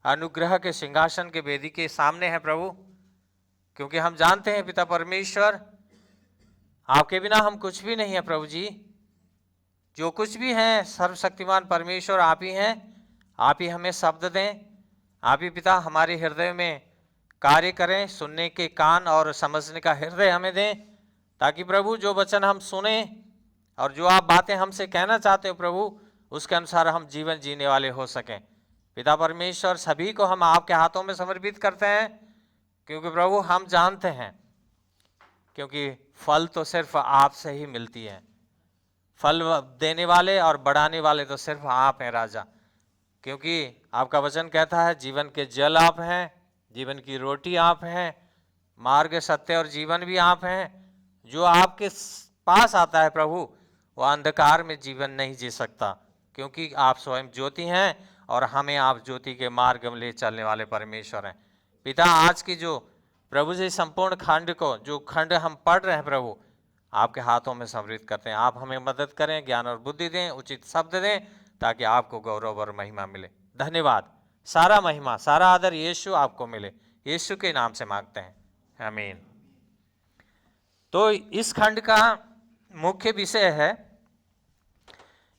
अनुग्रह के सिंहासन के वेदी के सामने हैं प्रभु, क्योंकि हम जानते हैं पिता परमेश्वर आपके बिना हम कुछ भी नहीं है प्रभु जी। जो कुछ भी हैं सर्वशक्तिमान परमेश्वर आप ही हैं। आप ही हमें शब्द दें, आप ही पिता हमारे हृदय में कार्य करें, सुनने के कान और समझने का हृदय हमें दें, ताकि प्रभु जो वचन हम सुने और जो आप बातें हमसे कहना चाहते हो प्रभु, उसके अनुसार हम जीवन जीने वाले हो सकें। पिता परमेश्वर सभी को हम आपके हाथों में समर्पित करते हैं, क्योंकि प्रभु हम जानते हैं, क्योंकि फल तो सिर्फ आपसे ही मिलती है। फल देने वाले और बढ़ाने वाले तो सिर्फ आप हैं राजा, क्योंकि आपका वचन कहता है जीवन के जल आप हैं, जीवन की रोटी आप हैं, मार्ग सत्य और जीवन भी आप हैं। जो आपके पास आता है प्रभु वो अंधकार में जीवन नहीं जी सकता, क्योंकि आप स्वयं ज्योति हैं और हमें आप ज्योति के मार्ग में ले चलने वाले परमेश्वर हैं। पिता आज की जो प्रभु जी संपूर्ण खंड को, जो खंड हम पढ़ रहे हैं प्रभु, आपके हाथों में समर्पित करते हैं। आप हमें मदद करें, ज्ञान और बुद्धि दें, उचित शब्द दें, ताकि आपको गौरव और महिमा मिले। धन्यवाद। सारा महिमा सारा आदर यीशु आपको मिले, यीशु के नाम से मांगते हैं, आमीन। तो इस खंड का मुख्य विषय है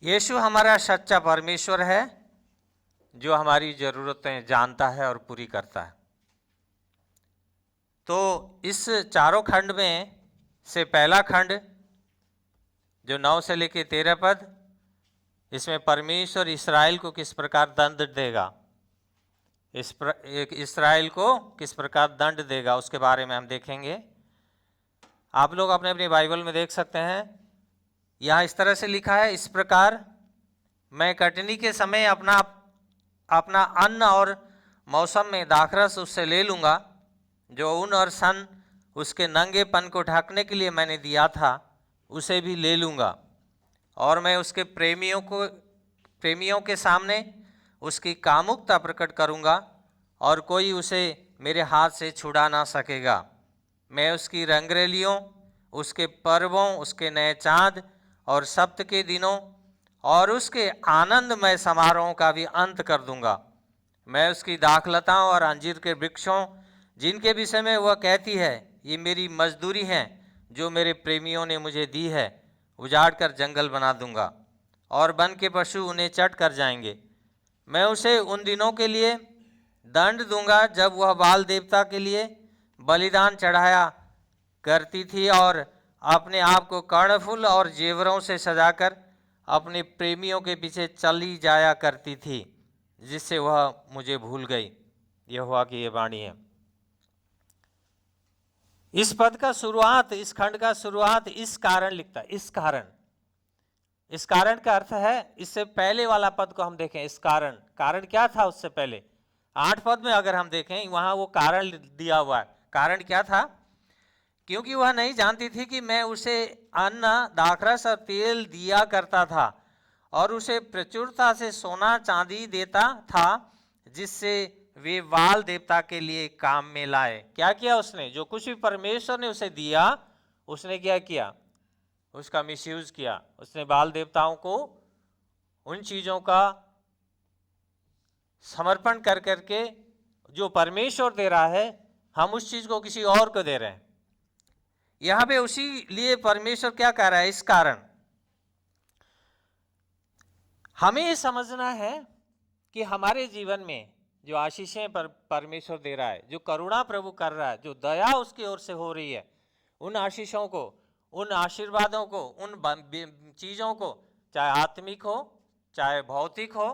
यीशु हमारा सच्चा परमेश्वर है, जो हमारी जरूरतें जानता है और पूरी करता है। तो इस चारों खंड में से पहला खंड जो 9 से लेकर 13 पद, इसमें परमेश्वर इस्राएल को किस प्रकार दंड देगा, इस्राएल को किस प्रकार दंड देगा, उसके बारे में हम देखेंगे। आप लोग अपने अपनी बाइबल में देख सकते हैं, यहाँ इस तरह से लिखा है, इस प्रकार मैं कटनी के समय अपना अन्न और मौसम में दाखरस उससे ले लूँगा, जो ऊन और सन उसके नंगेपन को ढकने के लिए मैंने दिया था उसे भी ले लूँगा, और मैं उसके प्रेमियों के सामने उसकी कामुकता प्रकट करूँगा, और कोई उसे मेरे हाथ से छुड़ा ना सकेगा। मैं उसकी रंगरलियों, उसके पर्वों, उसके नए चाँद और सप्त के दिनों और उसके आनंदमय समारोहों का भी अंत कर दूंगा। मैं उसकी दाखलताओं और अंजीर के वृक्षों, जिनके विषय में वह कहती है ये मेरी मजदूरी है जो मेरे प्रेमियों ने मुझे दी है, उजाड़ कर जंगल बना दूंगा, और वन के पशु उन्हें चट कर जाएंगे। मैं उसे उन दिनों के लिए दंड दूंगा जब वह बाल देवता के लिए बलिदान चढ़ाया करती थी और अपने आप को कर्णफूल और जेवरों से सजाकर अपने प्रेमियों के पीछे चली जाया करती थी, जिससे वह मुझे भूल गई। यहोवा की ये वाणी है। इस पद का शुरुआत, इस खंड का शुरुआत इस कारण लिखता है, इस कारण का अर्थ है, इससे पहले वाला पद को हम देखें, इस कारण क्या था उससे पहले 8 पद में अगर हम देखें, वहां वो कारण दिया हुआ है। कारण क्या था? क्योंकि वह नहीं जानती थी कि मैं उसे अन्न, दाखरस और तेल दिया करता था और उसे प्रचुरता से सोना चांदी देता था, जिससे वे बाल देवता के लिए काम में लाए। क्या किया उसने? जो कुछ भी परमेश्वर ने उसे दिया, उसने क्या किया? उसका मिसयूज किया। उसने बाल देवताओं को उन चीजों का समर्पण कर करके, जो परमेश्वर दे रहा है, हम उस चीज को किसी और को दे रहे हैं। यहां पे उसी लिए परमेश्वर क्या कह रहा है? इस कारण हमें ये समझना है कि हमारे जीवन में जो आशीषें परमेश्वर दे रहा है, जो करुणा प्रभु कर रहा है, जो दया उसकी ओर से हो रही है, उन आशीषों को, उन आशीर्वादों को, उन चीजों को, चाहे आत्मिक हो चाहे भौतिक हो,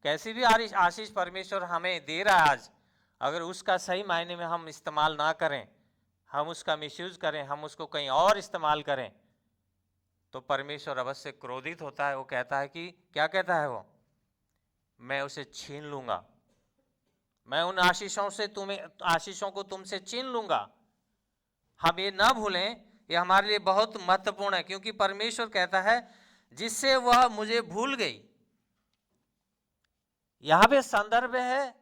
कैसी भी आशीष परमेश्वर हमें दे रहा है आज, अगर उसका सही मायने में हम इस्तेमाल ना करें, हम उसका मिसयूज करें, हम उसको कहीं और इस्तेमाल करें, तो परमेश्वर अवश्य क्रोधित होता है। वो कहता है कि क्या कहता है वो? मैं उसे छीन लूंगा, मैं उन आशीषों को तुमसे छीन लूंगा। हम ये ना भूलें, ये हमारे लिए बहुत महत्वपूर्ण है, क्योंकि परमेश्वर कहता है जिससे वह मुझे भूल गई। यहां पे संदर्भ है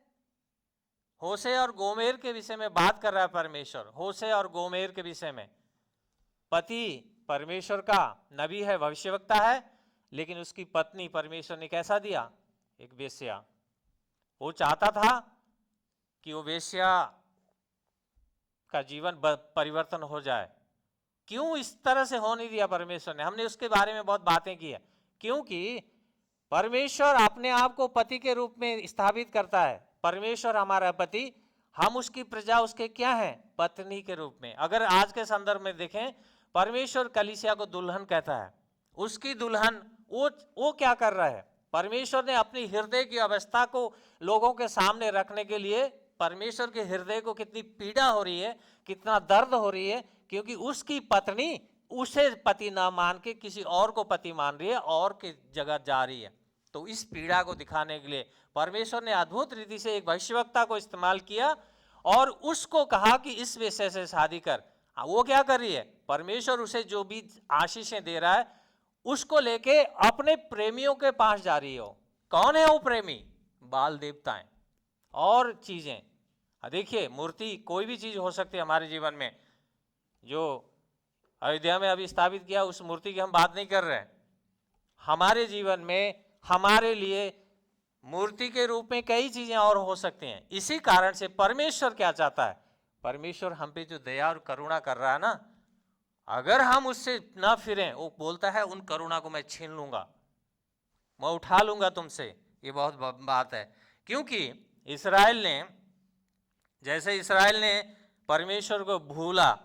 होशे और गोमेर के विषय में बात कर रहा है परमेश्वर। होशे और गोमेर के विषय में, पति परमेश्वर का नबी है, भविष्यवक्ता है, लेकिन उसकी पत्नी परमेश्वर ने कैसा दिया? एक वेश्या। वो चाहता था कि वो वेश्या का जीवन परिवर्तन हो जाए। क्यों इस तरह से होने दिया परमेश्वर ने? हमने उसके बारे में बहुत बातें की है। क्योंकि परमेश्वर अपने आप को पति के रूप में स्थापित करता है। परमेश्वर हमारा पति, हम उसकी प्रजा, उसके क्या हैं? पत्नी के रूप में। अगर आज के संदर्भ में देखें, परमेश्वर कलीसिया को दुल्हन कहता है, उसकी दुल्हन। वो क्या कर रहा है? परमेश्वर ने अपनी हृदय की अवस्था को लोगों के सामने रखने के लिए, परमेश्वर के हृदय को कितनी पीड़ा हो रही है, कितना दर्द हो रही है, क्योंकि उसकी पत्नी उसे पति ना मान के किसी और को पति मान रही है और की जगह जा रही है। तो इस पीड़ा को दिखाने के लिए परमेश्वर ने अद्भुत रीति से एक भविष्यवक्ता को इस्तेमाल किया और उसको कहा कि इस विषय से शादी कर। वो क्या कर रही है? परमेश्वर उसे जो भी आशीषें दे रहा है उसको लेके अपने प्रेमियों के पास जा रही हो। कौन है वो प्रेमी? बाल देवताएं और चीजें। देखिए, मूर्ति कोई भी चीज हो सकती है हमारे जीवन में। जो अयोध्या में अभी स्थापित किया, उस मूर्ति की हम बात नहीं कर रहे हैं। हमारे जीवन में हमारे लिए मूर्ति के रूप में कई चीजें और हो सकती हैं। इसी कारण से परमेश्वर क्या चाहता है? परमेश्वर हम पे जो दया और करुणा कर रहा है ना, अगर हम उससे ना फिरें, वो बोलता है उन करुणा को मैं छीन लूंगा, मैं उठा लूंगा तुमसे। ये बहुत बात है। क्योंकि इस्राएल ने परमेश्वर को भूला।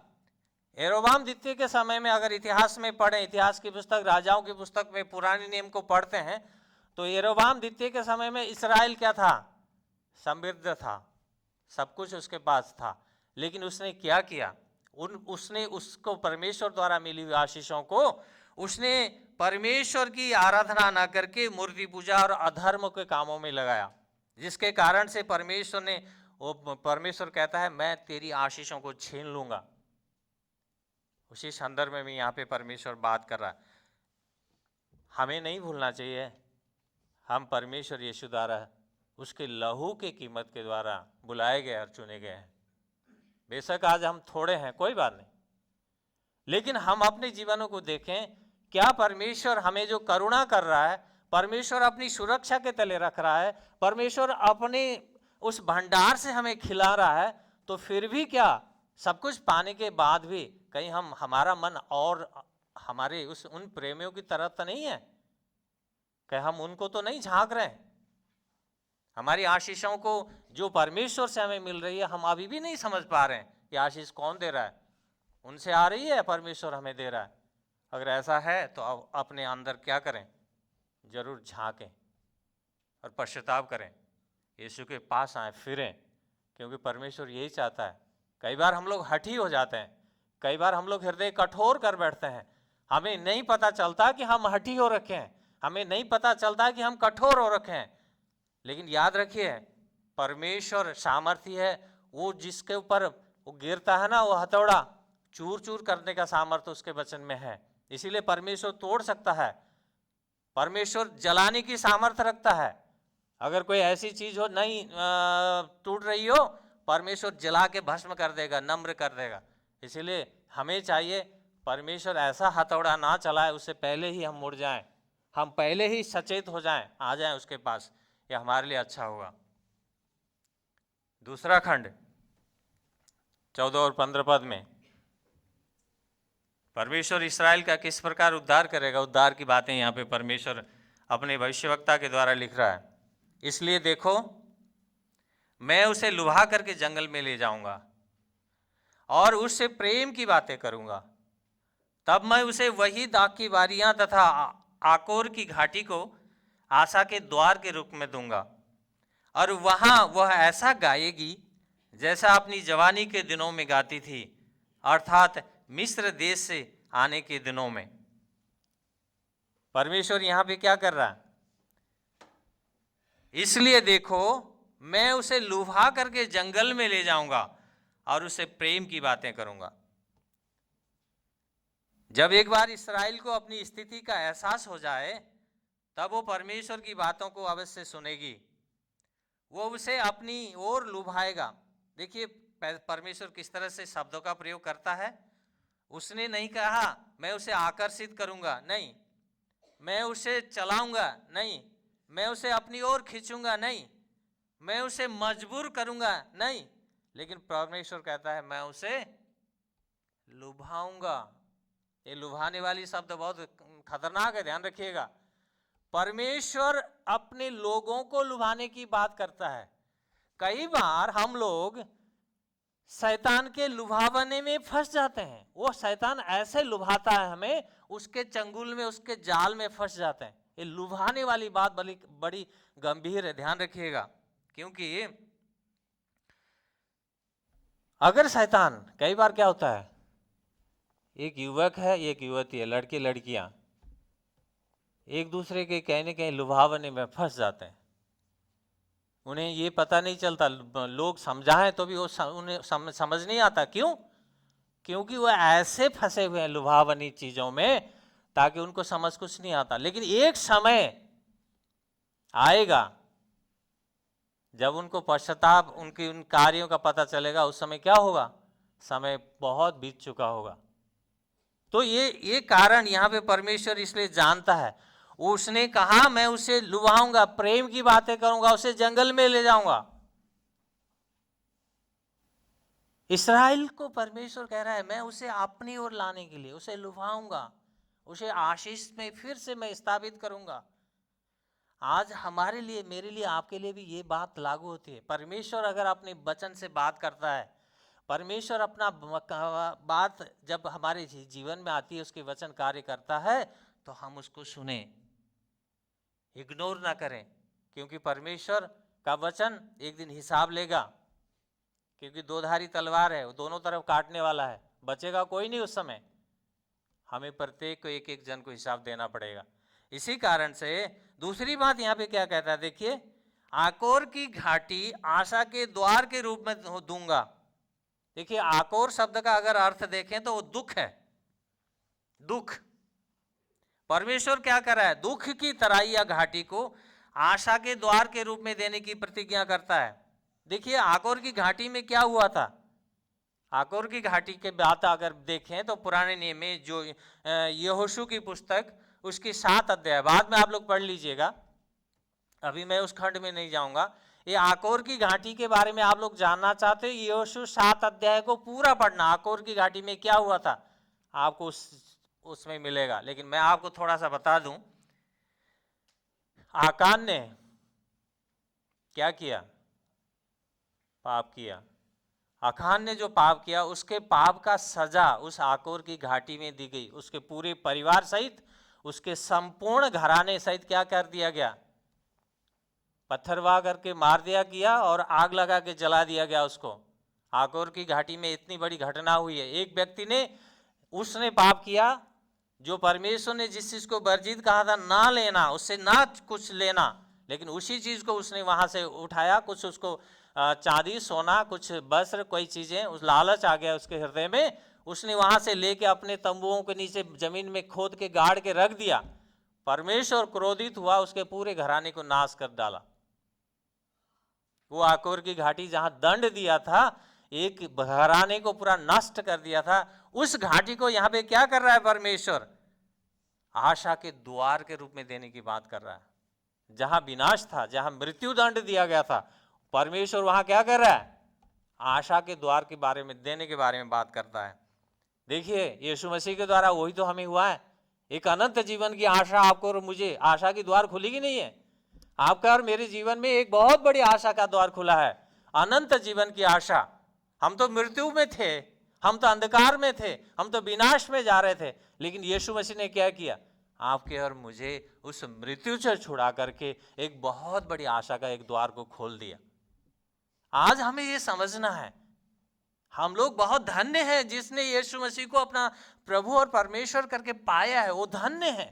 यरोबाम द्वितीय के समय में अगर इतिहास में पढ़ें, इतिहास की पुस्तक, राजाओं की पुस्तक में पुराने नियम को पढ़ते हैं, तो यरोबाम द्वितीय के समय में इस्राएल क्या था? समृद्ध था, सब कुछ उसके पास था। लेकिन उसने क्या किया? उसने उसको परमेश्वर द्वारा मिली हुई आशीषों को उसने परमेश्वर की आराधना ना करके मूर्ति पूजा और अधर्म के कामों में लगाया, जिसके कारण से परमेश्वर कहता है मैं तेरी आशीषों को छीन लूंगा। उसी संदर्भ में यहाँ पे परमेश्वर बात कर रहा है। हमें नहीं भूलना चाहिए, हम परमेश्वर यीशु द्वारा, उसके लहू के कीमत के द्वारा बुलाए गए और चुने गए हैं। बेशक आज हम थोड़े हैं, कोई बात नहीं, लेकिन हम अपने जीवनों को देखें। क्या परमेश्वर हमें जो करुणा कर रहा है, परमेश्वर अपनी सुरक्षा के तले रख रहा है, परमेश्वर अपने उस भंडार से हमें खिला रहा है, तो फिर भी क्या सब कुछ पाने के बाद भी कहीं हमारा मन और हमारे उन प्रेमियों की तरफ तो नहीं है? कहीं हम उनको तो नहीं झांक रहे हैं? हमारी आशीषों को जो परमेश्वर से हमें मिल रही है, हम अभी भी नहीं समझ पा रहे हैं कि आशीष कौन दे रहा है? उनसे आ रही है, परमेश्वर हमें दे रहा है। अगर ऐसा है तो अब अपने अंदर क्या करें? जरूर झांकें और पश्चाताप करें, यीशु के पास आए, फिरें, क्योंकि परमेश्वर यही चाहता है। कई बार हम लोग हठी हो जाते हैं, कई बार हम लोग हृदय कठोर कर बैठते हैं, हमें नहीं पता चलता कि हम हठी हो रखे हैं, हमें नहीं पता चलता कि हम कठोर हो रखे हैं। लेकिन याद रखिए, परमेश्वर सामर्थ्य है, वो जिसके ऊपर वो गिरता है ना, वो हथौड़ा चूर चूर करने का सामर्थ्य उसके वचन में है। इसीलिए परमेश्वर तोड़ सकता है, परमेश्वर जलाने की सामर्थ्य रखता है। अगर कोई ऐसी चीज हो नहीं टूट रही हो, परमेश्वर जला के भस्म कर देगा, नम्र कर देगा। इसीलिए हमें चाहिए परमेश्वर ऐसा हथौड़ा ना चलाए, उससे पहले ही हम मुड़ जाएं, हम पहले ही सचेत हो जाएं, आ जाएं उसके पास, यह हमारे लिए अच्छा होगा। दूसरा खंड 14 और 15 पद में परमेश्वर इस्राएल का किस प्रकार उद्धार करेगा, उद्धार की बातें यहाँ पे परमेश्वर अपने भविष्यवक्ता के द्वारा लिख रहा है। इसलिए देखो, मैं उसे लुभा करके जंगल में ले जाऊंगा और उससे प्रेम की बातें करूंगा। तब मैं उसे वही दाख की बारियां तथा आकोर की घाटी को आशा के द्वार के रूप में दूंगा, और वहां वह ऐसा गाएगी जैसा अपनी जवानी के दिनों में गाती थी, अर्थात मिस्र देश से आने के दिनों में। परमेश्वर यहां पे क्या कर रहा है? इसलिए देखो, मैं उसे लुभा करके जंगल में ले जाऊंगा और उसे प्रेम की बातें करूंगा। जब एक बार इस्राएल को अपनी स्थिति का एहसास हो जाए, तब वो परमेश्वर की बातों को अवश्य सुनेगी, वो उसे अपनी ओर लुभाएगा। देखिए परमेश्वर किस तरह से शब्दों का प्रयोग करता है। उसने नहीं कहा मैं उसे आकर्षित करूंगा, नहीं, मैं उसे चलाऊंगा, नहीं, मैं उसे अपनी ओर खींचूंगा, नहीं, मैं उसे मजबूर करूंगा नहीं, लेकिन परमेश्वर कहता है मैं उसे लुभाऊंगा। ये लुभाने वाली शब्द बहुत खतरनाक है, ध्यान रखिएगा। परमेश्वर अपने लोगों को लुभाने की बात करता है। कई बार हम लोग शैतान के लुभावने में फंस जाते हैं। वो शैतान ऐसे लुभाता है हमें, उसके चंगुल में, उसके जाल में फंस जाते हैं। ये लुभाने वाली बात बड़ी बड़ी गंभीर है, ध्यान रखिएगा। क्योंकि अगर शैतान, कई बार क्या होता है, एक युवक है, एक युवती है, लड़के लड़कियां एक दूसरे के कहीं कहीं लुभावने में फंस जाते हैं। उन्हें ये पता नहीं चलता, लोग समझाएं तो भी वो उन्हें समझ नहीं आता। क्यों? क्योंकि वो ऐसे फंसे हुए हैं लुभावनी चीजों में, ताकि उनको समझ कुछ नहीं आता। लेकिन एक समय आएगा जब उनको पश्चाताप, उनकी उन कार्यों का पता चलेगा। उस समय क्या होगा? समय बहुत बीत चुका होगा। तो ये कारण यहां पे परमेश्वर इसलिए जानता है। उसने कहा मैं उसे लुभाऊंगा, प्रेम की बातें करूंगा, उसे जंगल में ले जाऊंगा। इस्राएल को परमेश्वर कह रहा है मैं उसे अपनी ओर लाने के लिए उसे लुभाऊंगा, उसे आशीष में फिर से मैं स्थापित करूंगा। आज हमारे लिए, मेरे लिए, आपके लिए भी ये बात लागू होती है। परमेश्वर अगर अपने वचन से बात करता है, परमेश्वर अपना बात जब हमारे जीवन में आती है, उसके वचन कार्य करता है, तो हम उसको सुने, इग्नोर ना करें। क्योंकि परमेश्वर का वचन एक दिन हिसाब लेगा। क्योंकि दो-धारी तलवार है, वो दोनों तरफ काटने वाला है, बचेगा कोई नहीं उस समय। हमें प्रत्येक को एक एक जन को हिसाब देना पड़ेगा। इसी कारण से दूसरी बात यहाँ पे क्या कहता है, देखिए, आकोर की घाटी आशा के द्वार के रूप में दूंगा। देखिए, आकोर शब्द का अगर अर्थ देखें तो वो दुख है, दुख। परमेश्वर क्या कर रहा है? दुख की तराई या घाटी को आशा के द्वार के रूप में देने की प्रतिज्ञा करता है। देखिए, आकोर की घाटी में क्या हुआ था? आकोर की घाटी के बात अगर देखें तो पुराने नियम में जो यहोशू की पुस्तक, उसकी 7 अध्याय, बाद में आप लोग पढ़ लीजिएगा, अभी मैं उस खंड में नहीं जाऊंगा। ये आकोर की घाटी के बारे में आप लोग जानना चाहते हैं, यहोशू 7 अध्याय को पूरा पढ़ना। आकोर की घाटी में क्या हुआ था आपको उसमें मिलेगा। लेकिन मैं आपको थोड़ा सा बता दूं, आकान ने क्या किया? पाप किया। आकान ने जो पाप किया, उसके पाप का सजा उस आकोर की घाटी में दी गई। उसके पूरे परिवार सहित, उसके संपूर्ण घराने सहित क्या कर दिया गया? पत्थरवाह करके मार दिया गया और आग लगा के जला दिया गया उसको। आकोर की घाटी में इतनी बड़ी घटना हुई है। एक व्यक्ति ने, उसने पाप किया, जो परमेश्वर ने जिस चीज को वर्जित कहा था ना लेना, उससे ना कुछ लेना, लेकिन उसी चीज को उसने वहां से उठाया। कुछ उसको चांदी, सोना, कुछ वस्त्र, कोई चीजें, उस लालच आ गया उसके हृदय में। उसने वहां से लेके अपने तंबुओं के नीचे जमीन में खोद के गाड़ के रख दिया। परमेश्वर क्रोधित हुआ, उसके पूरे घराने को नाश कर डाला। वो आकोर की घाटी जहां दंड दिया था, एक घराने को पूरा नष्ट कर दिया था, उस घाटी को यहां पे क्या कर रहा है परमेश्वर? आशा के द्वार के रूप में देने की बात कर रहा है। जहां विनाश था, जहां मृत्यु दंड दिया गया था, परमेश्वर वहां क्या कर रहा है? आशा के द्वार के बारे में, देने के बारे में बात करता है। देखिए, यीशु मसीह के द्वारा वही तो हमें हुआ है। एक अनंत जीवन की आशा आपको और मुझे, आशा की द्वार खुली कि नहीं है? आपका और मेरे जीवन में एक बहुत बड़ी आशा का द्वार खुला है, अनंत जीवन की आशा। हम तो मृत्यु में थे, हम तो अंधकार में थे, हम तो विनाश में जा रहे थे, लेकिन यीशु मसीह ने क्या किया? आपके और मुझे उस मृत्यु से छुड़ा करके एक बहुत बड़ी आशा का एक द्वार को खोल दिया। आज हमें ये समझना है, हम लोग बहुत धन्य हैं जिसने यीशु मसीह को अपना प्रभु और परमेश्वर करके पाया है। वो धन्य है।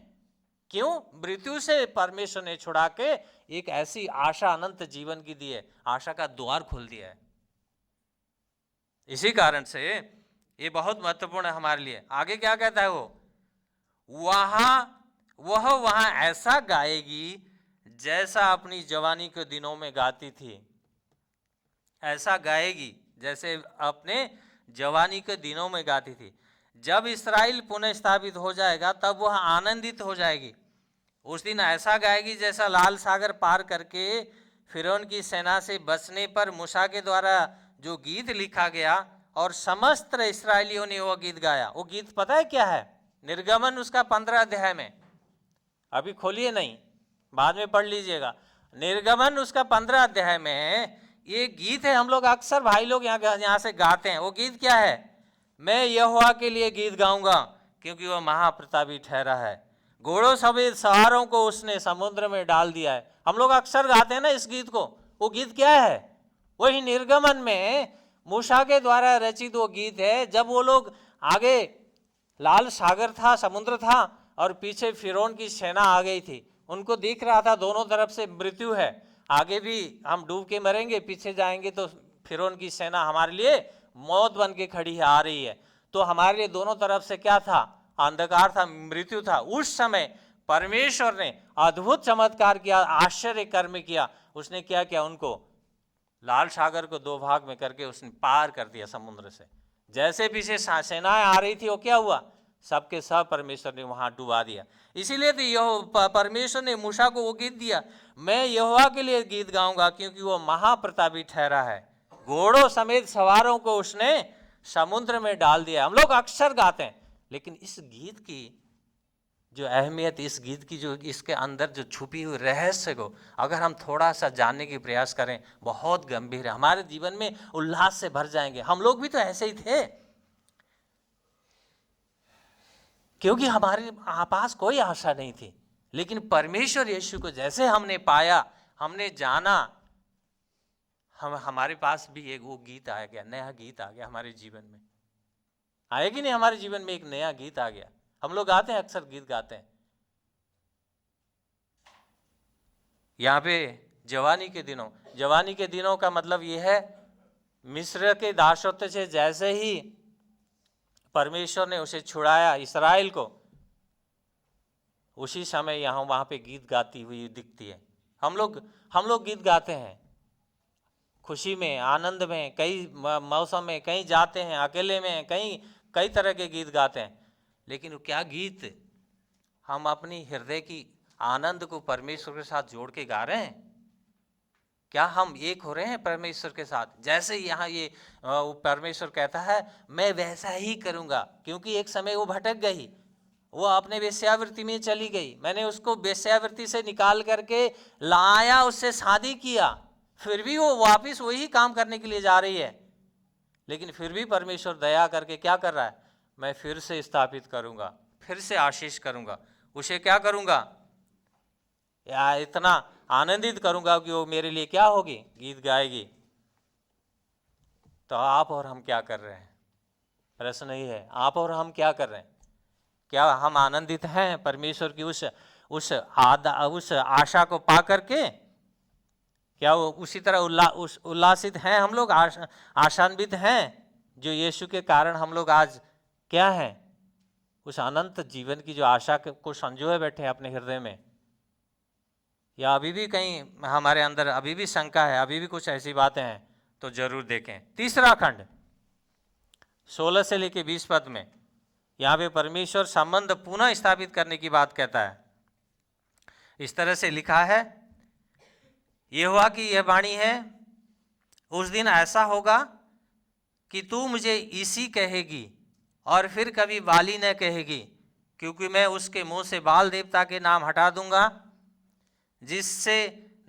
क्यों? मृत्यु से परमेश्वर ने छुड़ा के एक ऐसी आशा अनंत जीवन की दी है, आशा का द्वार खोल दिया है। इसी कारण से ये बहुत महत्वपूर्ण है हमारे लिए। आगे क्या कहता है वह वहां ऐसा गाएगी जैसा अपनी जवानी के दिनों में गाती थी। ऐसा गाएगी जैसे अपने जवानी के दिनों में गाती थी। जब इस्राएल पुनः स्थापित हो जाएगा तब वह आनंदित हो जाएगी। उस दिन ऐसा गाएगी जैसा लाल सागर पार करके फिरौन की सेना से बचने पर मूसा के द्वारा जो गीत लिखा गया और समस्त इस्राएलियों ने वो गीत गाया। वो गीत पता है क्या है? निर्गमन उसका 15 अध्याय में, अभी खोलिए नहीं, बाद में पढ़ लीजिएगा। निर्गमन उसका 15 अध्याय में ये गीत है। हम लोग अक्सर भाई लोग यहाँ से गाते हैं। वो गीत क्या है? मैं यहोवा के लिए गीत गाऊंगा क्योंकि वह महाप्रतापी ठहरा है, घोड़ों समेत सवारों को उसने समुद्र में डाल दिया है। हम लोग अक्सर गाते हैं ना इस गीत को। वो गीत क्या है? वही निर्गमन में मूसा के द्वारा रचित वो गीत है। जब वो लोग आगे लाल सागर था, समुद्र था, और पीछे फिरौन की सेना आ गई थी। उनको दिख रहा था दोनों तरफ से मृत्यु है, आगे भी हम डूब के मरेंगे, पीछे जाएंगे तो फिरौन की सेना हमारे लिए मौत बन के खड़ी है, आ रही है। तो हमारे लिए दोनों तरफ से क्या था? अंधकार था, मृत्यु था। उस समय परमेश्वर ने अद्भुत चमत्कार किया, आश्चर्य कर्म किया। उसने क्या किया? उनको लाल सागर को 2 भाग में करके उसने पार कर दिया समुद्र से। जैसे पीछे सेनाएं आ रही थी, वो क्या हुआ? सबके सब परमेश्वर ने वहां डुबा दिया। इसीलिए तो परमेश्वर ने मूसा को वो गीत दिया, मैं यहोवा के लिए गीत गाऊंगा क्योंकि वो महाप्रतापी ठहरा है, घोड़ों समेत सवारों को उसने समुद्र में डाल दिया। हम लोग अक्सर गाते हैं, लेकिन इस गीत की जो अहमियत, इस गीत की जो इसके अंदर जो छुपी हुई रहस्य को अगर हम थोड़ा सा जानने की प्रयास करें, बहुत गंभीर है। हमारे जीवन में उल्लास से भर जाएंगे। हम लोग भी तो ऐसे ही थे, क्योंकि हमारे पास कोई आशा नहीं थी। लेकिन परमेश्वर यीशु को जैसे हमने पाया, हमने जाना, हमारे पास भी एक वो गीत आ गया, नया गीत आ गया हमारे जीवन में। आएगी नहीं? हमारे जीवन में एक नया गीत आ गया। हम लोग गाते हैं, अक्सर गीत गाते हैं। यहाँ पे जवानी के दिनों का मतलब ये है, मिस्र के दासत्व से जैसे ही परमेश्वर ने उसे छुड़ाया इस्राएल को, उसी समय यहाँ वहाँ पे गीत गाती हुई दिखती है। हम लोग गीत गाते हैं खुशी में, आनंद में, कई मौसम में, कहीं जाते हैं अकेले में, कई तरह के गीत गाते हैं। लेकिन क्या गीत हम अपनी हृदय की आनंद को परमेश्वर के साथ जोड़ के गा रहे हैं? क्या हम एक हो रहे हैं परमेश्वर के साथ? जैसे यहाँ ये परमेश्वर कहता है, मैं वैसा ही करूँगा। क्योंकि एक समय वो भटक गई, वो अपने वेश्यावृत्ति में चली गई, मैंने उसको वेश्यावृत्ति से निकाल करके लाया, उससे शादी किया, फिर भी वो वापस वही काम करने के लिए जा रही है। लेकिन फिर भी परमेश्वर दया करके क्या कर रहा है? मैं फिर से स्थापित करूँगा, फिर से आशीष करूँगा, उसे क्या करूँगा? या इतना आनंदित करूँगा कि वो मेरे लिए क्या होगी? गीत गाएगी। तो आप और हम क्या कर रहे हैं? प्रश्न नहीं है, आप और हम क्या कर रहे हैं? क्या हम आनंदित हैं परमेश्वर की उस आशा को पा करके? क्या वो उसी तरह उल्लासित हैं हम लोग, आशान्वित हैं जो यीशु के कारण हम लोग आज क्या हैं? उस अनंत जीवन की जो आशा को संजोए बैठे हैं अपने हृदय में, या अभी भी कहीं हमारे अंदर अभी भी शंका है, अभी भी कुछ ऐसी बातें हैं? तो जरूर देखें। तीसरा खंड 16 से लेके 20 पद में यहाँ पे परमेश्वर संबंध पुनः स्थापित करने की बात कहता है। इस तरह से लिखा है, यहोवा की यह वाणी है, उस दिन ऐसा होगा कि तू मुझे इसी कहेगी और फिर कभी बाली न कहेगी, क्योंकि मैं उसके मुंह से बाल देवता के नाम हटा दूंगा, जिससे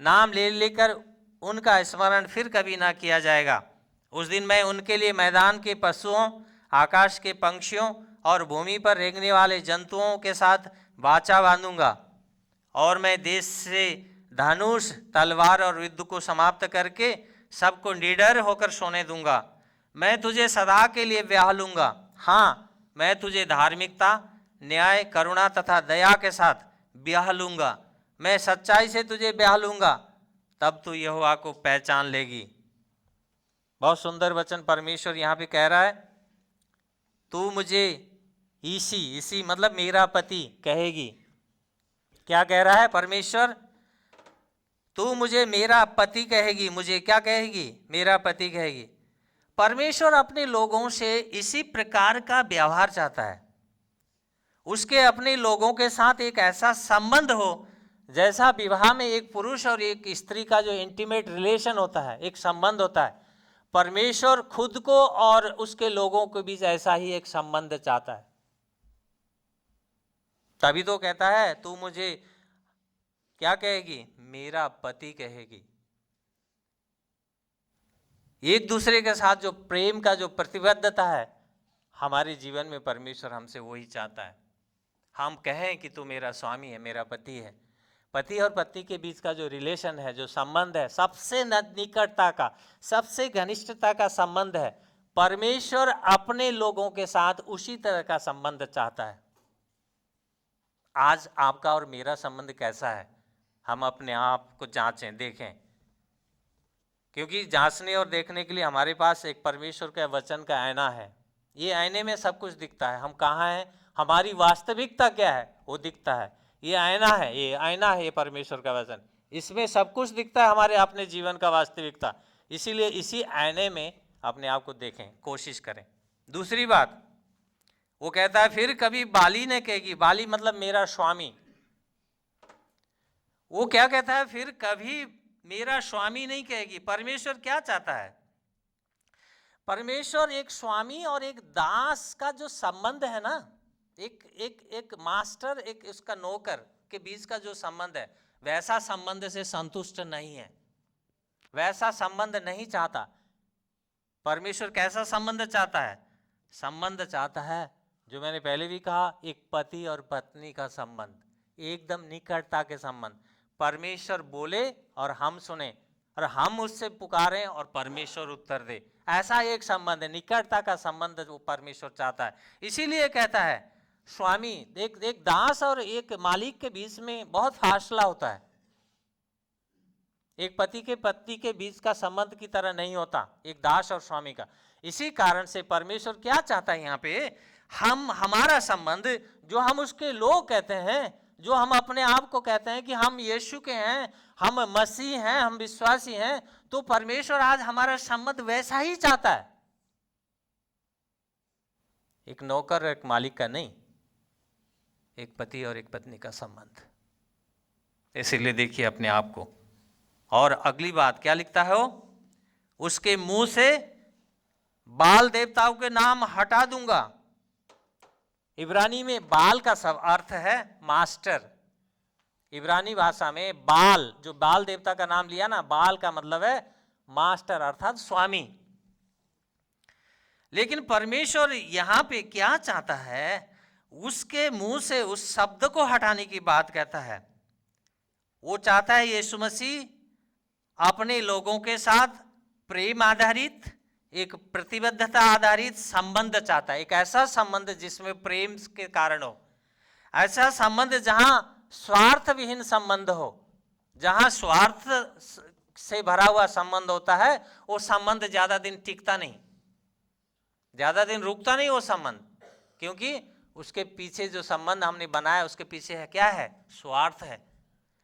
नाम ले लेकर उनका स्मरण फिर कभी ना किया जाएगा। उस दिन मैं उनके लिए मैदान के पशुओं, आकाश के पंछियों और भूमि पर रेंगने वाले जंतुओं के साथ वाचा बांधूंगा, और मैं देश से धनुष, तलवार और युद्ध को समाप्त करके सबको निडर होकर सोने दूंगा। मैं तुझे सदा के लिए ब्याह लूंगा। हाँ, मैं तुझे धार्मिकता, न्याय, करुणा तथा दया के साथ ब्याह लूंगा। मैं सच्चाई से तुझे ब्याह लूंगा, तब तू यहोवा को पहचान लेगी। बहुत सुंदर वचन परमेश्वर यहाँ पे कह रहा है, तू मुझे इसी मतलब मेरा पति कहेगी। क्या कह रहा है परमेश्वर? तू मुझे मेरा पति कहेगी। मुझे क्या कहेगी? मेरा पति कहेगी। परमेश्वर अपने लोगों से इसी प्रकार का व्यवहार चाहता है। उसके अपने लोगों के साथ एक ऐसा संबंध हो जैसा विवाह में एक पुरुष और एक स्त्री का जो इंटीमेट रिलेशन होता है, एक संबंध होता है, परमेश्वर खुद को और उसके लोगों के बीच ऐसा ही एक संबंध चाहता है। तभी तो कहता है तू मुझे क्या कहेगी, मेरा पति कहेगी। एक दूसरे के साथ जो प्रेम का जो प्रतिबद्धता है हमारे जीवन में, परमेश्वर हमसे वही चाहता है। हम कहें कि तू मेरा स्वामी है, मेरा पति है। पति और पत्नी के बीच का जो रिलेशन है, जो संबंध है, सबसे निकटता का, सबसे घनिष्ठता का संबंध है। परमेश्वर अपने लोगों के साथ उसी तरह का संबंध चाहता है। आज आपका और मेरा संबंध कैसा है, हम अपने आप को जांचें, देखें, क्योंकि जांचने और देखने के लिए हमारे पास एक परमेश्वर के वचन का आईना है। ये आईने में सब कुछ दिखता है, हम कहाँ हैं, हमारी वास्तविकता क्या है वो दिखता है। ये आईना है, ये आईना है, ये परमेश्वर का वचन, इसमें सब कुछ दिखता है, हमारे अपने जीवन का वास्तविकता। इसीलिए इसी आईने में अपने आप को देखें, कोशिश करें। दूसरी बात वो कहता है, फिर कभी बाली ने कहेगी, बाली मतलब मेरा स्वामी। वो क्या कहता है, फिर कभी मेरा स्वामी नहीं कहेगी। परमेश्वर क्या चाहता है, परमेश्वर एक स्वामी और एक दास का जो संबंध है ना, एक मास्टर एक उसका नौकर के बीच का जो संबंध है, वैसा संबंध से संतुष्ट नहीं है, वैसा संबंध नहीं चाहता। परमेश्वर कैसा संबंध चाहता है, संबंध चाहता है जो मैंने पहले भी कहा, एक पति और पत्नी का संबंध, एकदम निकटता के संबंध। परमेश्वर बोले और हम सुने, और हम उससे पुकारें और परमेश्वर उत्तर दे, ऐसा एक संबंध है, निकटता का संबंध वो परमेश्वर चाहता है। इसीलिए कहता है स्वामी, एक दास और एक मालिक के बीच में बहुत फासला होता है, एक पति के पत्नी के बीच का संबंध की तरह नहीं होता एक दास और स्वामी का। इसी कारण से परमेश्वर क्या चाहता है यहाँ पे, हमारा संबंध, जो हम उसके लोग कहते हैं, जो हम अपने आप को कहते हैं कि हम यीशु के हैं, हम मसीह हैं, हम विश्वासी हैं, तो परमेश्वर आज हमारा संबंध वैसा ही चाहता है, एक नौकर एक मालिक का नहीं, एक पति और एक पत्नी का संबंध। इसीलिए देखिए अपने आप को। और अगली बात क्या लिखता है वो, उसके मुंह से बाल देवताओं के नाम हटा दूंगा। इब्रानी में बाल का सब अर्थ है मास्टर। इब्रानी भाषा में बाल, जो बाल देवता का नाम लिया ना, बाल का मतलब है मास्टर अर्थात स्वामी। लेकिन परमेश्वर यहां पे क्या चाहता है, उसके मुंह से उस शब्द को हटाने की बात कहता है। वो चाहता है यीशु मसीह अपने लोगों के साथ प्रेम आधारित, एक प्रतिबद्धता आधारित संबंध चाहता है, एक ऐसा संबंध जिसमें प्रेम के कारण हो, ऐसा संबंध जहां स्वार्थ विहीन संबंध हो। जहां स्वार्थ से भरा हुआ संबंध होता है वो संबंध ज्यादा दिन टिकता नहीं, ज्यादा दिन रुकता नहीं वो संबंध, क्योंकि उसके पीछे जो संबंध हमने बनाया उसके पीछे है क्या है, स्वार्थ है।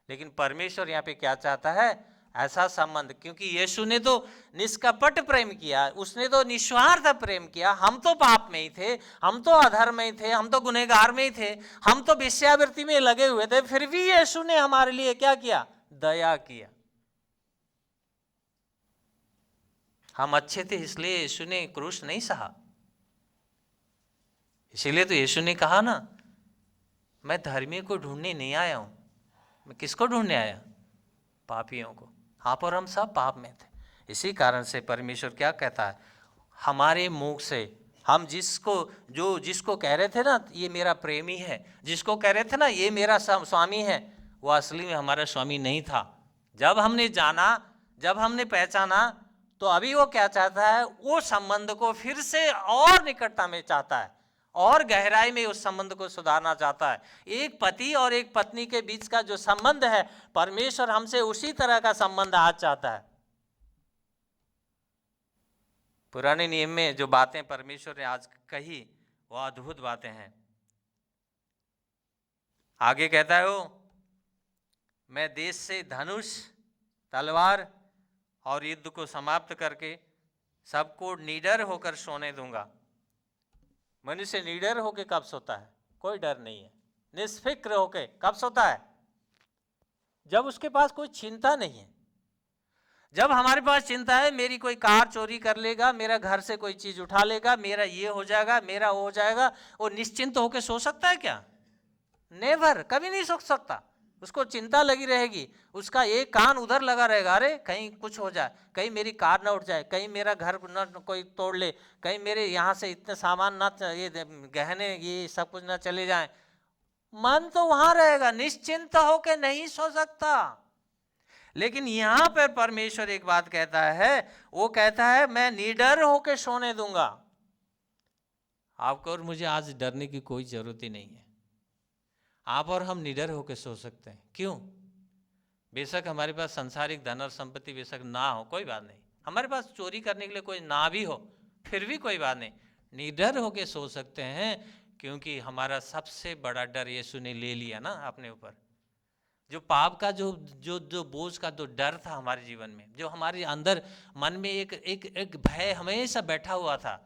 लेकिन परमेश्वर यहाँ पे क्या चाहता है, ऐसा संबंध, क्योंकि यीशु ने तो निष्कपट प्रेम किया, उसने तो निस्वार्थ प्रेम किया। हम तो पाप में ही थे, हम तो अधर्म में ही थे, हम तो गुनहगार में ही थे, हम तो वेश्यावृत्ति में लगे हुए थे, फिर भी यीशु ने हमारे लिए क्या किया, दया किया। हम अच्छे थे इसलिए यीशु ने क्रूस नहीं सहा। इसीलिए तो यीशु ने कहा ना, मैं धर्मी को ढूंढने नहीं आया हूं। मैं किसको ढूंढने आया, पापियों को। आप और हम सब पाप में थे। इसी कारण से परमेश्वर क्या कहता है, हमारे मुख से हम जिसको कह रहे थे ना ये मेरा प्रेमी है, जिसको कह रहे थे ना ये मेरा स्वामी है, वो असली में हमारा स्वामी नहीं था। जब हमने जाना, जब हमने पहचाना, तो अभी वो क्या चाहता है, वो संबंध को फिर से और निकटता में चाहता है और गहराई में उस संबंध को सुधारना चाहता है। एक पति और एक पत्नी के बीच का जो संबंध है, परमेश्वर हमसे उसी तरह का संबंध आज चाहता है। पुराने नियम में जो बातें परमेश्वर ने आज कही वो अद्भुत बातें हैं। आगे कहता है वो, मैं देश से धनुष, तलवार और युद्ध को समाप्त करके सबको निडर होकर सोने दूंगा। मनुष्य निडर होके कब सोता है, कोई डर नहीं है। निष्फिक्र होके कब सोता है, जब उसके पास कोई चिंता नहीं है। जब हमारे पास चिंता है, मेरी कोई कार चोरी कर लेगा, मेरा घर से कोई चीज उठा लेगा, मेरा ये हो जाएगा, मेरा वो हो जाएगा, वो निश्चिंत होकर सो सकता है क्या? नेवर, कभी नहीं सो सकता। उसको चिंता लगी रहेगी, उसका एक कान उधर लगा रहेगा, अरे कहीं कुछ हो जाए, कहीं मेरी कार ना उठ जाए, कहीं मेरा घर ना कोई तोड़ ले, कहीं मेरे यहाँ से इतने सामान ना, ये गहने ये सब कुछ ना चले जाए। मन तो वहां रहेगा, निश्चिंत होके नहीं सो सकता। लेकिन यहां पर परमेश्वर एक बात कहता है, वो कहता है मैं निडर होके सोने दूंगा। आपको और मुझे आज डरने की कोई जरूरत ही नहीं है। आप और हम निडर होकर सो सकते हैं। क्यों? बेशक हमारे पास संसारिक धन और संपत्ति बेशक ना हो, कोई बात नहीं, हमारे पास चोरी करने के लिए कोई ना भी हो, फिर भी कोई बात नहीं, निडर होकर सो सकते हैं, क्योंकि हमारा सबसे बड़ा डर यीशु ने ले लिया ना अपने ऊपर। जो पाप का जो जो जो बोझ का जो डर था हमारे जीवन में, जो हमारे अंदर मन में एक भय हमेशा बैठा हुआ था,